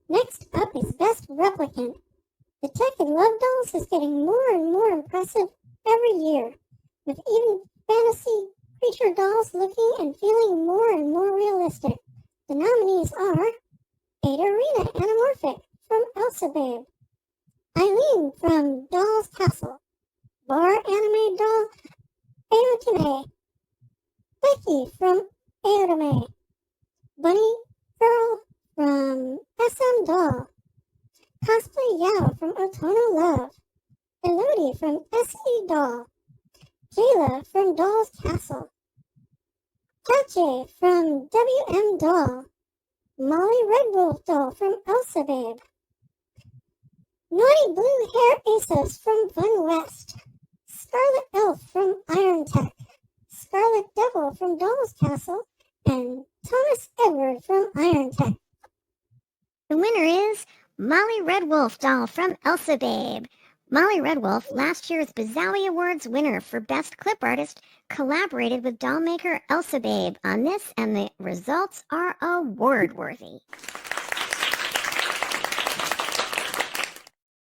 Next up is Best Replicant. The tech in Love Dolls is getting more and more impressive every year, with even fantasy creature dolls looking and feeling more and more realistic. The nominees are Ada Anamorphic from Elsa Babe, Eileen from Doll's Castle, Bar Anime Doll Aotame, Becky from Aotame, Bunny Girl from SM Doll, Cosplay Yao from Otono Love, Elodie from SE Doll, Jayla from Doll's Castle, Chache from WM Doll, Molly Red Wolf Doll from Elsa Babe, Naughty Blue Hair Aces from Fun West, Scarlet Elf from Iron Tech, Scarlet Devil from Doll's Castle, and Thomas Edward from Iron Tech. The winner is Molly Red Wolf doll from Elsa Babe. Molly Red Wolf, last year's Bazowie Awards winner for Best Clip Artist, collaborated with doll maker Elsa Babe on this, and the results are award-worthy.